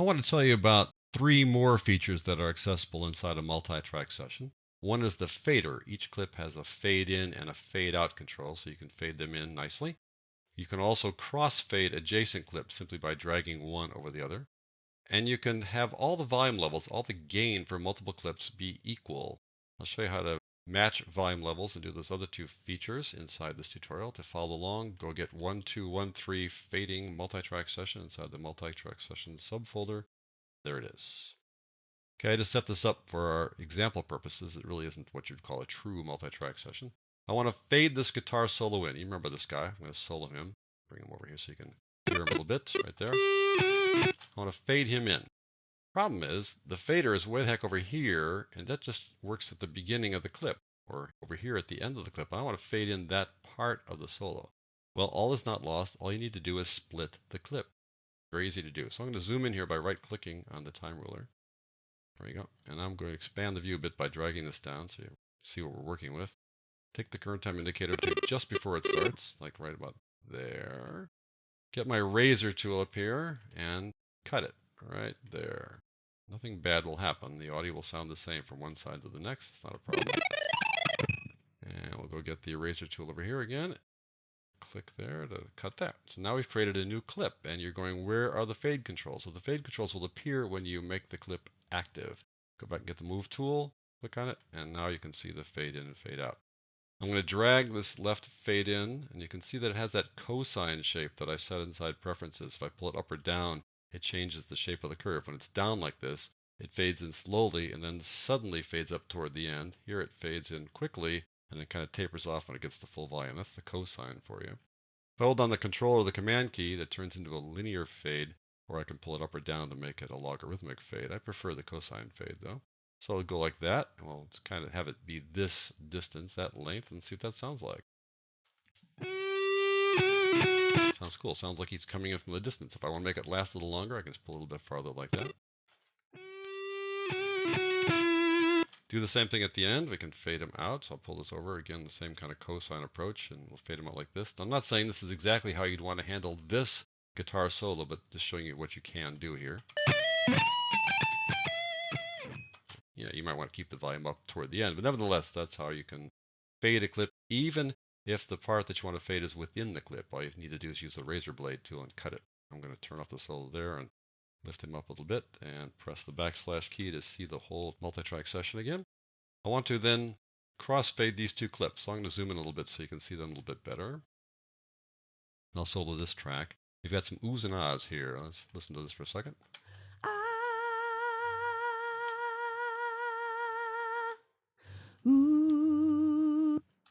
I want to tell you about three more features that are accessible inside a multi-track session. One is the fader. Each clip has a fade in and a fade out control, so you can fade them in nicely. You can also crossfade adjacent clips simply by dragging one over the other. And you can have all the volume levels, all the gain for multiple clips be equal. I'll show you how to match volume levels and do those other two features inside this tutorial. To follow along, go get 1213 fading multi-track session inside the multi-track session subfolder. There it is. Okay, to set this up for our example purposes, it really isn't what you'd call a true multi-track session. I want to fade this guitar solo in. You remember this guy. I'm going to solo him. Bring him over here so you can hear him a little bit right there. I want to fade him in. Problem is, the fader is way the heck over here, and that just works at the beginning of the clip, or over here at the end of the clip. I want to fade in that part of the solo. Well, all is not lost. All you need to do is split the clip. Very easy to do. So I'm going to zoom in here by right-clicking on the time ruler. There you go. And I'm going to expand the view a bit by dragging this down so you see what we're working with. Take the current time indicator to just before it starts, like right about there. Get my razor tool up here and cut it right there. Nothing bad will happen. The audio will sound the same from one side to the next. It's not a problem. And we'll go get the eraser tool over here again. Click there to cut that. So now we've created a new clip, and you're going, where are the fade controls? So the fade controls will appear when you make the clip active. Go back and get the move tool, click on it, and now you can see the fade in and fade out. I'm going to drag this left fade in, and you can see that it has that cosine shape that I set inside preferences. If I pull it up or down, it changes the shape of the curve. When it's down like this, it fades in slowly and then suddenly fades up toward the end. Here it fades in quickly and then kind of tapers off when it gets to full volume. That's the cosine for you. If I hold down the control or the command key, that turns into a linear fade, or I can pull it up or down to make it a logarithmic fade. I prefer the cosine fade though. So I'll go like that, and we'll just kind of have it be this distance, that length, and see what that sounds like. Sounds cool. Sounds like he's coming in from the distance. If I want to make it last a little longer, I can just pull a little bit farther like that. Do the same thing at the end. We can fade him out. So I'll pull this over. Again, the same kind of cosine approach, and we'll fade him out like this. Now, I'm not saying this is exactly how you'd want to handle this guitar solo, but just showing you what you can do here. Yeah, you might want to keep the volume up toward the end, but nevertheless, that's how you can fade a clip, even if the part that you want to fade is within the clip. All you need to do is use the razor blade tool and cut it. I'm going to turn off the solo there and lift him up a little bit and press the backslash key to see the whole multi-track session again. I want to then crossfade these two clips, so I'm going to zoom in a little bit so you can see them a little bit better. And I'll solo this track. We've got some oohs and ahs here. Let's listen to this for a second.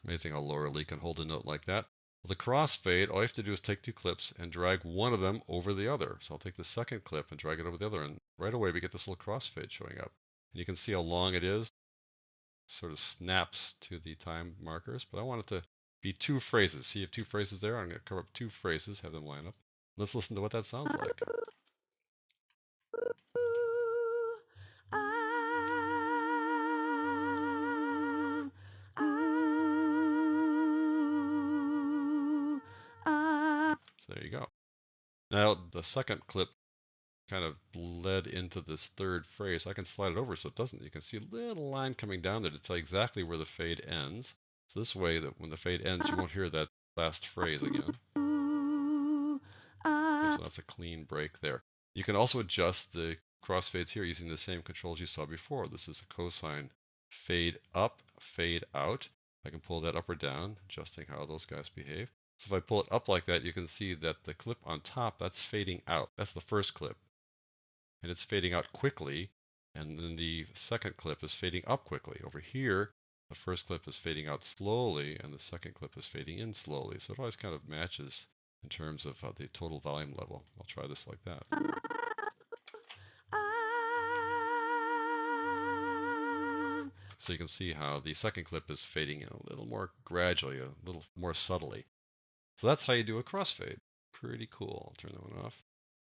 Amazing how Laura Lee can hold a note like that. With a crossfade, all you have to do is take two clips and drag one of them over the other. So I'll take the second clip and drag it over the other, and right away we get this little crossfade showing up. And you can see how long it is. It sort of snaps to the time markers, but I want it to be two phrases. See, you have two phrases there. I'm going to cover up two phrases, have them line up. Let's listen to what that sounds like. There you go. Now, the second clip kind of led into this third phrase. I can slide it over so it doesn't. You can see a little line coming down there to tell you exactly where the fade ends. So this way, that when the fade ends, you won't hear that last phrase again. Okay, so that's a clean break there. You can also adjust the crossfades here using the same controls you saw before. This is a cosine fade up, fade out. I can pull that up or down, adjusting how those guys behave. So if I pull it up like that, you can see that the clip on top, that's fading out. That's the first clip. And it's fading out quickly. And then the second clip is fading up quickly. Over here, the first clip is fading out slowly, and the second clip is fading in slowly. So it always kind of matches in terms of the total volume level. I'll try this like that. So you can see how the second clip is fading in a little more gradually, a little more subtly. So that's how you do a crossfade. Pretty cool. I'll turn that one off.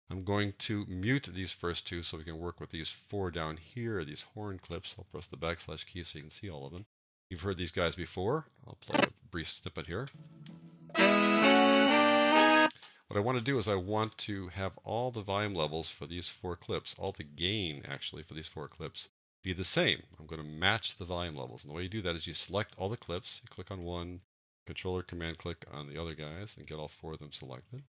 I'm going to mute these first two so we can work with these four down here, these horn clips. I'll press the backslash key so you can see all of them. You've heard these guys before. I'll play a brief snippet here. What I want to do is I want to have all the volume levels for these 4 clips, all the gain actually for these 4 clips, be the same. I'm going to match the volume levels. And the way you do that is you select all the clips, you click on one, controller command click on the other guys, and get all 4 of them selected.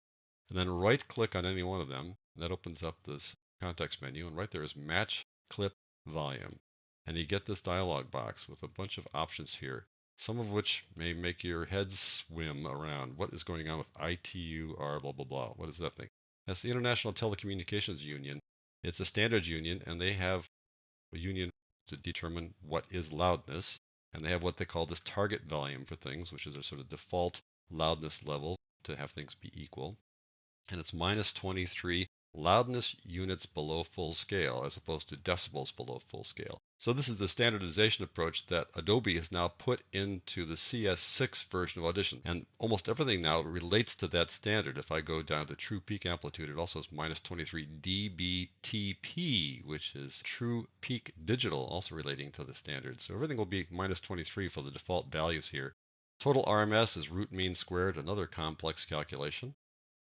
And then right click on any one of them. And that opens up this context menu, and right there is match clip volume. And you get this dialog box with a bunch of options here, some of which may make your head swim around. What is going on with ITUR, blah, blah, blah? What is that thing? That's the International Telecommunications Union. It's a standards union, and they have a union to determine what is loudness. And they have what they call this target volume for things, which is a sort of default loudness level to have things be equal. And it's minus 23 loudness units below full scale as opposed to decibels below full scale. So this is the standardization approach that Adobe has now put into the CS6 version of Audition. And almost everything now relates to that standard. If I go down to true peak amplitude, it also is minus 23 dBTP, which is true peak digital, also relating to the standard. So everything will be minus 23 for the default values here. Total RMS is root mean squared, another complex calculation.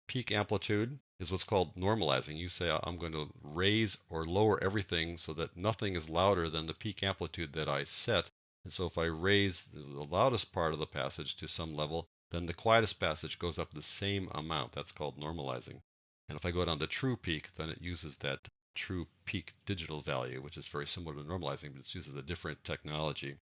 Peak amplitude is what's called normalizing. You say, I'm going to raise or lower everything so that nothing is louder than the peak amplitude that I set. And so if I raise the loudest part of the passage to some level, then the quietest passage goes up the same amount. That's called normalizing. And if I go down to true peak, then it uses that true peak digital value, which is very similar to normalizing, but it uses a different technology.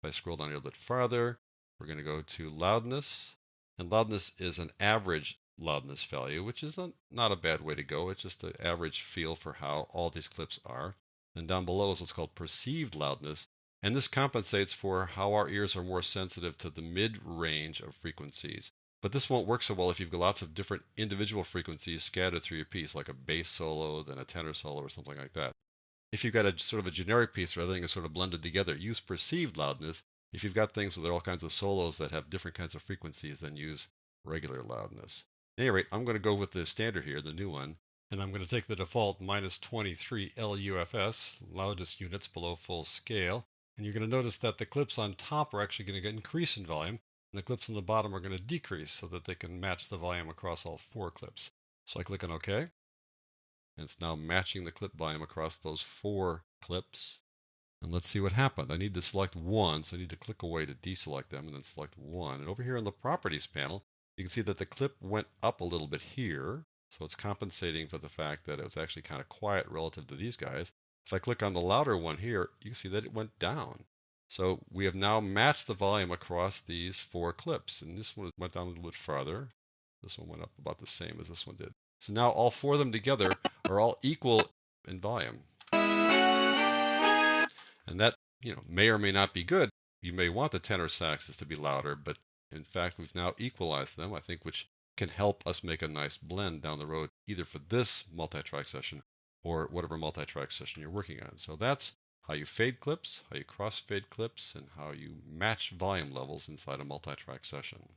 If I scroll down a little bit farther, we're going to go to loudness. And loudness is an average loudness value, which is not a bad way to go. It's just an average feel for how all these clips are. And down below is what's called perceived loudness. And this compensates for how our ears are more sensitive to the mid-range of frequencies. But this won't work so well if you've got lots of different individual frequencies scattered through your piece, like a bass solo, then a tenor solo, or something like that. If you've got a sort of a generic piece where everything is sort of blended together, use perceived loudness. If you've got things with all kinds of solos that have different kinds of frequencies, then use regular loudness. At any rate, I'm going to go with the standard here, the new one, and I'm going to take the default minus 23 LUFS, loudest units below full scale, and you're going to notice that the clips on top are actually going to increase in volume, and the clips on the bottom are going to decrease so that they can match the volume across all 4 clips. So I click on OK, and it's now matching the clip volume across those 4 clips. And let's see what happened. I need to select one, so I need to click away to deselect them, and then select one. And over here in the Properties panel, you can see that the clip went up a little bit here, so it's compensating for the fact that it was actually kind of quiet relative to these guys. If I click on the louder one here, you can see that it went down. So we have now matched the volume across these 4 clips, and this one went down a little bit farther. This one went up about the same as this one did. So now all 4 of them together are all equal in volume. And that, may or may not be good. You may want the tenor saxes to be louder, but in fact, we've now equalized them, I think, which can help us make a nice blend down the road, either for this multi-track session or whatever multi-track session you're working on. So that's how you fade clips, how you crossfade clips, and how you match volume levels inside a multi-track session.